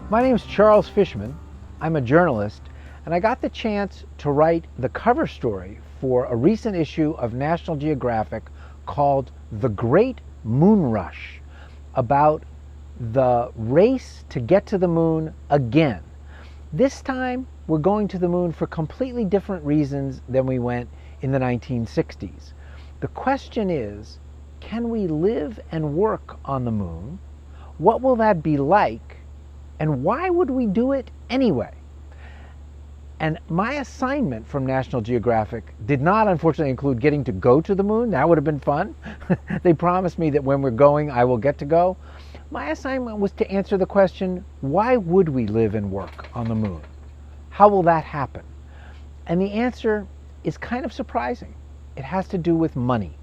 My name is Charles Fishman. I'm a journalist, and I got the chance to write the cover story for a recent issue of National Geographic called The Great Moon Rush, about the race to get to the moon again. This time, we're going to the moon for completely different reasons than we went in the 1960s. The question is, can we live and work on the moon? What will that be like? And why would we do it anyway? And my assignment from National Geographic did not, unfortunately, include getting to go to the moon. That would have been fun. They promised me that when we're going, I will get to go. My assignment was to answer the question, why would we live and work on the moon? How will that happen? And the answer is kind of surprising. It has to do with money.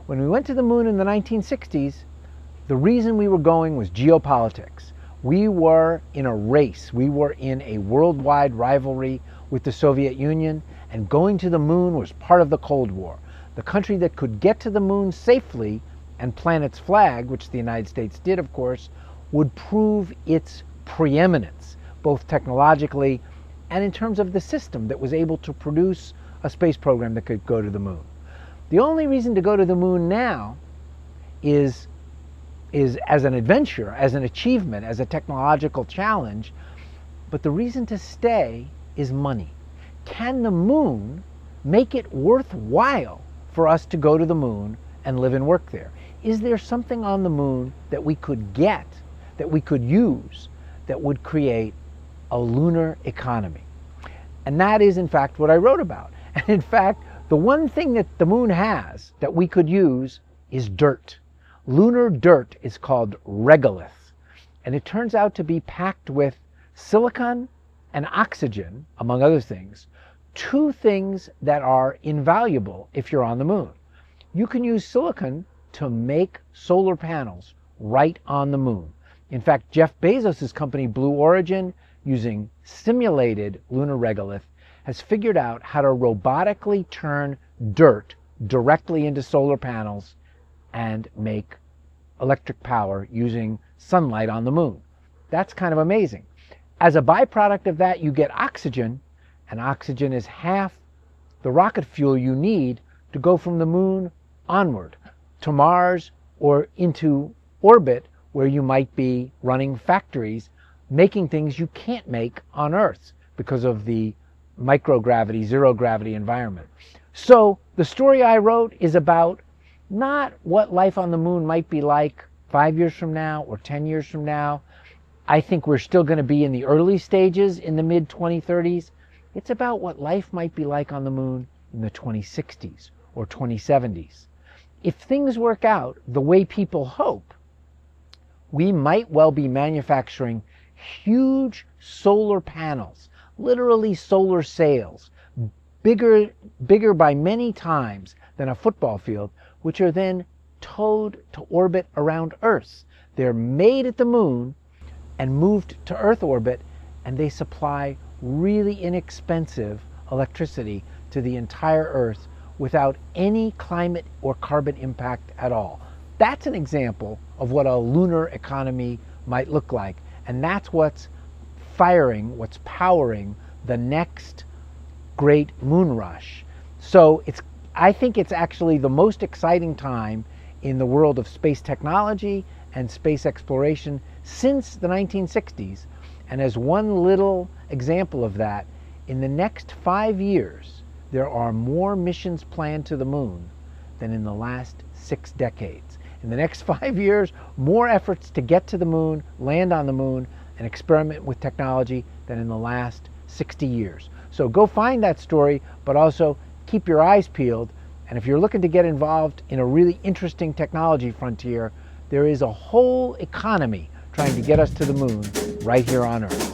When we went to the moon in the 1960s, the reason we were going was geopolitics. We were in a race. We were in a worldwide rivalry with the Soviet Union, and going to the moon was part of the Cold War. The country that could get to the moon safely and plant its flag, which the United States did, of course, would prove its preeminence, both technologically and in terms of the system that was able to produce a space program that could go to the moon. The only reason to go to the moon now is as an adventure, as an achievement, as a technological challenge, but the reason to stay is money. Can the moon make it worthwhile for us to go to the moon and live and work there? Is there something on the moon that we could get, that we could use, that would create a lunar economy? And that is, in fact, what I wrote about. And in fact, the one thing that the moon has that we could use is dirt. Lunar dirt is called regolith, and it turns out to be packed with silicon and oxygen, among other things, two things that are invaluable if you're on the moon. You can use silicon to make solar panels right on the moon. In fact, Jeff Bezos' company Blue Origin, using simulated lunar regolith, has figured out how to robotically turn dirt directly into solar panels and make electric power using sunlight on the moon. That's kind of amazing. As a byproduct of that, you get oxygen, and oxygen is half the rocket fuel you need to go from the moon onward to Mars or into orbit, where you might be running factories making things you can't make on Earth because of the microgravity, zero gravity environment. So the story I wrote is about not what life on the moon might be like 5 years from now or 10 years from now. I think we're still going to be in the early stages in the mid-2030s. It's about what life might be like on the moon in the 2060s or 2070s. If things work out the way people hope, we might well be manufacturing huge solar panels, literally solar sails, bigger by many times than a football field, which are then towed to orbit around Earth. They're made at the moon and moved to Earth orbit, and they supply really inexpensive electricity to the entire Earth without any climate or carbon impact at all. That's an example of what a lunar economy might look like, and that's what's powering the next great moon rush. So I think it's actually the most exciting time in the world of space technology and space exploration since the 1960s. And as one little example of that, in the next 5 years, there are more missions planned to the moon than in the last 6 decades. In the next 5 years, more efforts to get to the moon, land on the moon, and experiment with technology than in the last 60 years. So go find that story, but also keep your eyes peeled. And if you're looking to get involved in a really interesting technology frontier, there is a whole economy trying to get us to the moon right here on Earth.